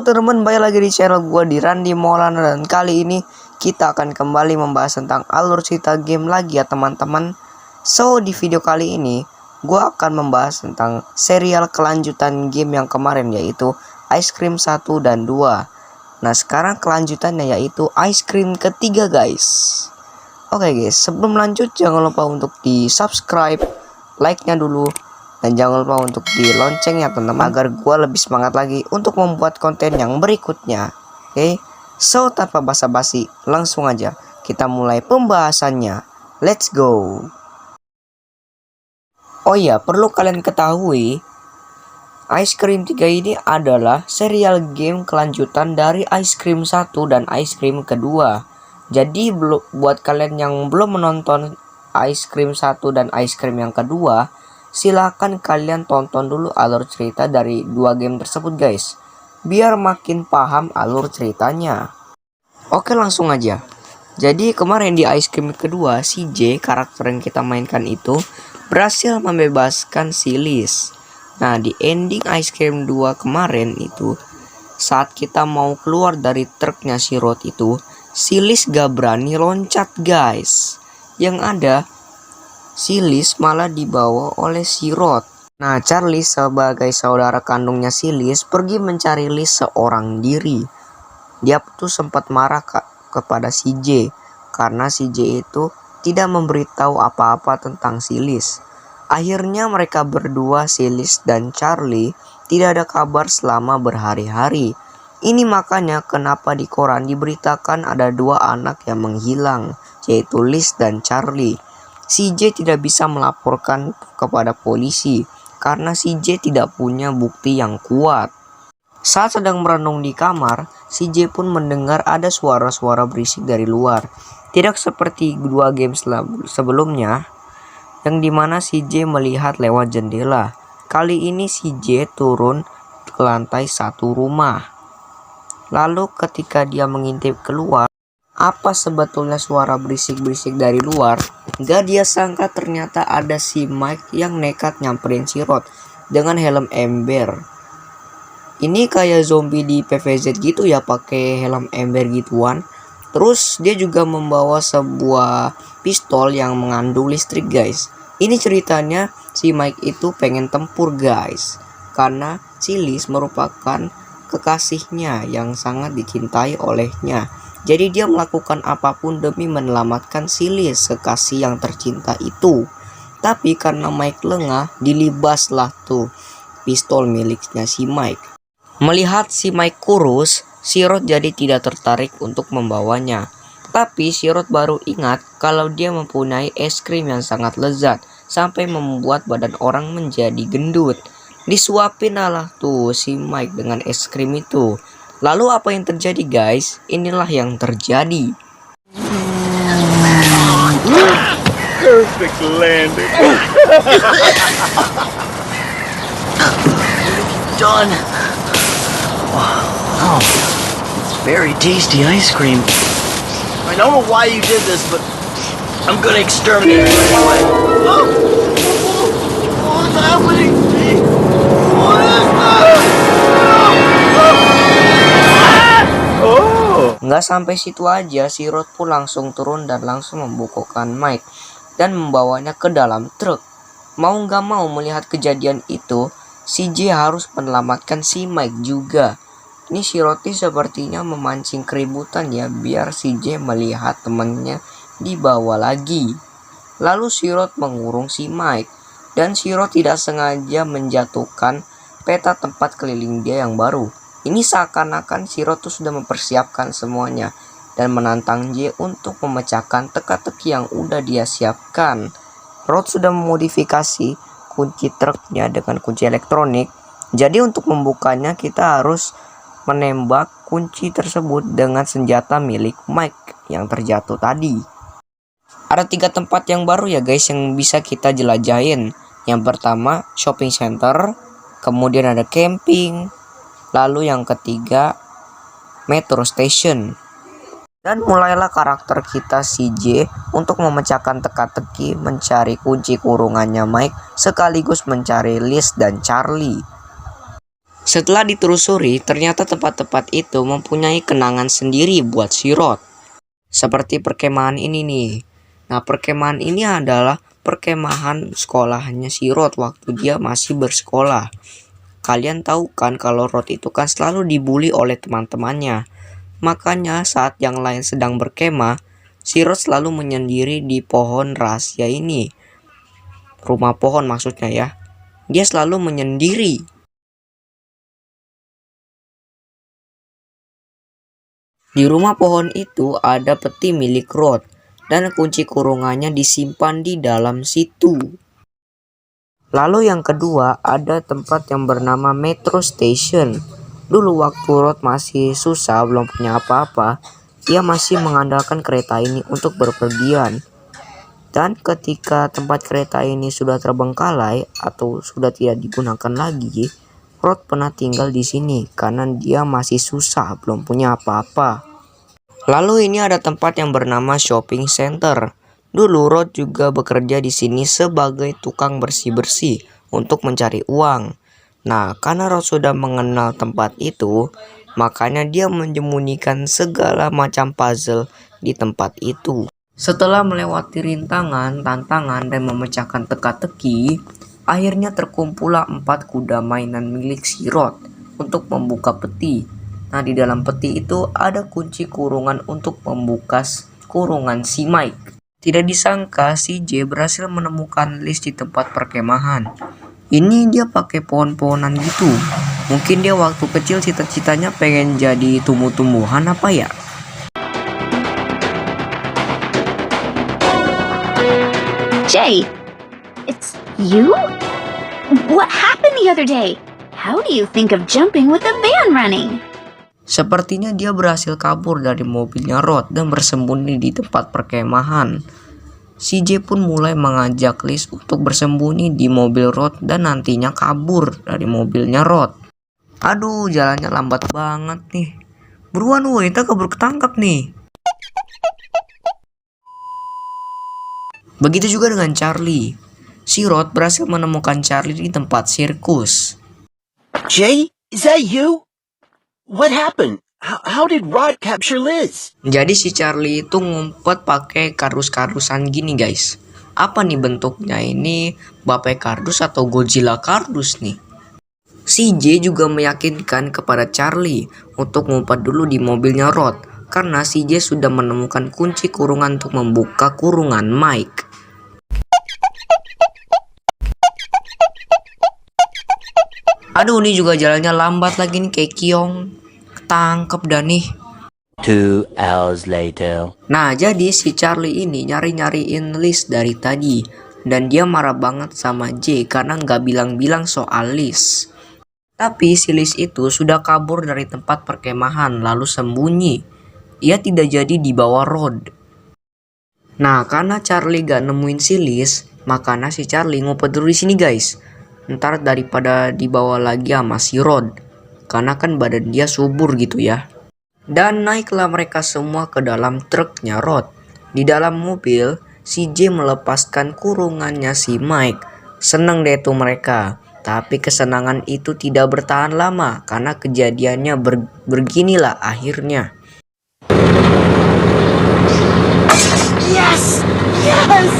Halo teman-teman, balik lagi di channel gue di Randy Maulana. Dan kali ini kita akan kembali membahas tentang alur cerita game lagi ya teman-teman. So di video kali ini gue akan membahas tentang serial kelanjutan game yang kemarin, yaitu Ice Cream 1 dan 2. Nah sekarang kelanjutannya yaitu Ice Cream ketiga guys. Oke guys, sebelum lanjut jangan lupa untuk di subscribe, like-nya dulu, dan jangan lupa untuk di loncengnya teman-teman, agar gue lebih semangat lagi untuk membuat konten yang berikutnya. Oke, so tanpa basa-basi langsung aja kita mulai pembahasannya. Let's go. Oh iya, perlu kalian ketahui, Ice Cream 3 ini adalah serial game kelanjutan dari Ice Cream 1 dan Ice Cream kedua. Jadi buat kalian yang belum menonton Ice Cream 1 dan Ice Cream yang kedua, silakan kalian tonton dulu alur cerita dari dua game tersebut guys, biar makin paham alur ceritanya. Oke, langsung aja. Jadi kemarin di Ice Cream kedua, si J, karakter yang kita mainkan itu, berhasil membebaskan si Liz. Nah di ending Ice Cream 2 kemarin itu, saat kita mau keluar dari truknya si Rod itu, si Liz gak berani loncat guys. Yang ada si Liz malah dibawa oleh si Rod. Nah Charlie sebagai saudara kandungnya si Liz pergi mencari Liz seorang diri. Dia tuh sempat marah kepada si J karena si J itu tidak memberitahu apa-apa tentang si Liz. Akhirnya mereka berdua, si Liz dan Charlie, tidak ada kabar selama berhari-hari. Ini makanya kenapa di koran diberitakan ada dua anak yang menghilang, yaitu Liz dan Charlie. Si J tidak bisa melaporkan kepada polisi karena si J tidak punya bukti yang kuat. Saat sedang merenung di kamar, si J pun mendengar ada suara-suara berisik dari luar. Tidak seperti dua game sebelumnya, yang dimana si J melihat lewat jendela. Kali ini si J turun ke lantai satu rumah. Lalu ketika dia mengintip keluar, apa sebetulnya suara berisik-berisik dari luar? Gak dia sangka ternyata ada si Mike yang nekat nyamperin si Rod dengan helm ember. Ini kayak zombie di PVZ gitu ya, pakai helm ember gituan. Terus dia juga membawa sebuah pistol yang mengandung listrik guys. Ini ceritanya si Mike itu pengen tempur guys, karena si Liz merupakan kekasihnya yang sangat dicintai olehnya. Jadi dia melakukan apapun demi menyelamatkan si Liz, kekasih yang tercinta itu. Tapi karena Mike lengah, dilibaslah tuh pistol miliknya si Mike. Melihat si Mike kurus, si Rod jadi tidak tertarik untuk membawanya. Tapi si Rod baru ingat kalau dia mempunyai es krim yang sangat lezat, sampai membuat badan orang menjadi gendut. Disuapin lah tuh si Mike dengan es krim itu. Lalu apa yang terjadi guys? Inilah yang terjadi. Perfect landing. Done. Wow, it's very tasty ice cream. I don't know why you did this, but I'm gonna exterminate you anyway. Oh! What's happening to me? What is that? Nggak sampai situ aja, si Rod pun langsung turun dan langsung membukukan Mike dan membawanya ke dalam truk. Mau nggak mau melihat kejadian itu, si J harus menyelamatkan si Mike juga. Ini si Rod sepertinya memancing keributan ya, biar si J melihat temannya dibawa lagi. Lalu si Rod mengurung si Mike, dan si Rod tidak sengaja menjatuhkan peta tempat keliling dia yang baru. Ini seakan-akan si Rod sudah mempersiapkan semuanya dan menantang J untuk memecahkan teka-teki yang udah dia siapkan. Rod sudah memodifikasi kunci truknya dengan kunci elektronik. Jadi untuk membukanya kita harus menembak kunci tersebut dengan senjata milik Mike yang terjatuh tadi. Ada 3 tempat yang baru ya guys yang bisa kita jelajahin. Yang pertama shopping center, kemudian ada camping, lalu yang ketiga metro station. Dan mulailah karakter kita si J untuk memecahkan teka-teki, mencari kunci kurungannya Mike, sekaligus mencari Liz dan Charlie. Setelah ditelusuri, ternyata tempat-tempat itu mempunyai kenangan sendiri buat si Rod. Seperti perkemahan ini nih. Nah, perkemahan ini adalah perkemahan sekolahnya si Rod waktu dia masih bersekolah. Kalian tahu kan kalau Rod itu kan selalu dibully oleh teman-temannya. Makanya saat yang lain sedang berkemah, si Rod selalu menyendiri di pohon rahasia ini. Rumah pohon maksudnya ya. Dia selalu menyendiri. Di rumah pohon itu ada peti milik Rod dan kunci kurungannya disimpan di dalam situ. Lalu yang kedua ada tempat yang bernama Metro Station. Dulu waktu Rod masih susah, belum punya apa-apa, dia masih mengandalkan kereta ini untuk berpergian. Dan ketika tempat kereta ini sudah terbengkalai atau sudah tidak digunakan lagi, Rod pernah tinggal di sini karena dia masih susah, belum punya apa-apa. Lalu ini ada tempat yang bernama shopping center. Dulu Rod juga bekerja di sini sebagai tukang bersih-bersih untuk mencari uang. Nah, karena Rod sudah mengenal tempat itu, makanya dia menyembunyikan segala macam puzzle di tempat itu. Setelah melewati rintangan, tantangan, dan memecahkan teka-teki, akhirnya terkumpullah 4 kuda mainan milik si Rod untuk membuka peti. Nah, di dalam peti itu ada kunci kurungan untuk membuka kurungan si Mike. Tidak disangka si J berhasil menemukan list di tempat perkemahan. Ini dia pakai pohon-pohonan gitu. Mungkin dia waktu kecil cita-citanya pengen jadi tumbuh-tumbuhan apa ya? Jay, it's you? What happened the other day? How do you think of jumping with the van running? Sepertinya dia berhasil kabur dari mobilnya Rod dan bersembunyi di tempat perkemahan. Si J pun mulai mengajak Liz untuk bersembunyi di mobil Rod dan nantinya kabur dari mobilnya Rod. Aduh, jalannya lambat banget nih. Buruan woi, kita keburu ketangkap nih. Begitu juga dengan Charlie. Si Rod berhasil menemukan Charlie di tempat sirkus. Jay, is that you? What happened? How did Rod capture Liz? Jadi si Charlie itu ngumpet pakai kardus-kardusan gini guys. Apa nih bentuknya ini? Bapai kardus atau Godzilla kardus nih? Si J juga meyakinkan kepada Charlie untuk ngumpet dulu di mobilnya Rod. Karena si J sudah menemukan kunci kurungan untuk membuka kurungan Mike. Aduh, ini juga jalannya lambat lagi nih kayak Kiong. Ketangkep dah nih. 2 hours later. Nah, jadi si Charlie ini nyari-nyariin Liz dari tadi. Dan dia marah banget sama J karena nggak bilang-bilang soal Liz. Tapi si Liz itu sudah kabur dari tempat perkemahan lalu sembunyi. Ia tidak jadi dibawa Rod. Nah, karena Charlie gak nemuin si Liz, makanya si Charlie ngumpet dulu di sini guys. Ntar daripada dibawa lagi sama si Rod. Karena kan badan dia subur gitu ya. Dan naiklah mereka semua ke dalam truknya Rod. Di dalam mobil, si J melepaskan kurungannya si Mike. Seneng deh tuh mereka. Tapi kesenangan itu tidak bertahan lama. Karena kejadiannya beginilah akhirnya. Yes! Yes!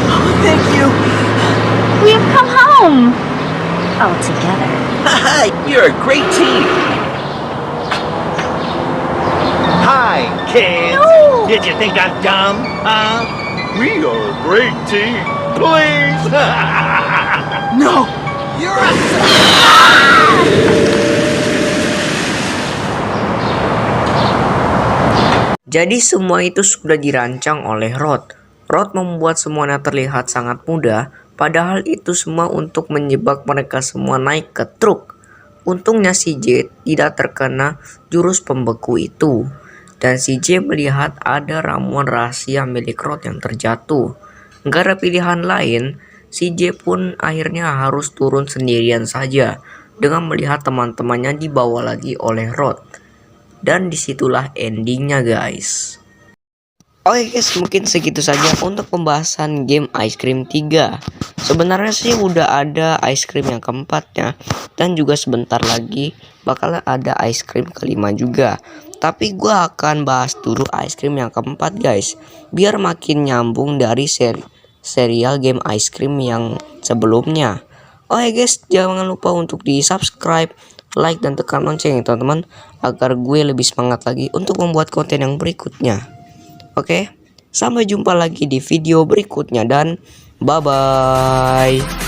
Oh, thank you! We've come home! All together. You're a great team! Hi, kids. No! Did you think I'm dumb? Huh? We are a great team. Please. No! You're a... Jadi semua itu sudah dirancang oleh Rod. Rod membuat semuanya terlihat sangat mudah, padahal itu semua untuk menjebak mereka semua naik ke truk. Untungnya si J tidak terkena jurus pembeku itu. Dan si J melihat ada ramuan rahasia milik Rod yang terjatuh. Gak ada pilihan lain, si J pun akhirnya harus turun sendirian saja dengan melihat teman-temannya dibawa lagi oleh Rod. Dan disitulah endingnya guys. Oke guys, mungkin segitu saja untuk pembahasan game Ice Cream 3. Sebenarnya sih udah ada ice cream yang keempatnya, dan juga sebentar lagi bakal ada ice cream kelima juga. Tapi gua akan bahas dulu ice cream yang keempat guys, biar makin nyambung dari serial game ice cream yang sebelumnya. Oke guys, jangan lupa untuk di subscribe, like, dan tekan lonceng ya teman-teman, agar gue lebih semangat lagi untuk membuat konten yang berikutnya. Oke, sampai jumpa lagi di video berikutnya dan bye-bye.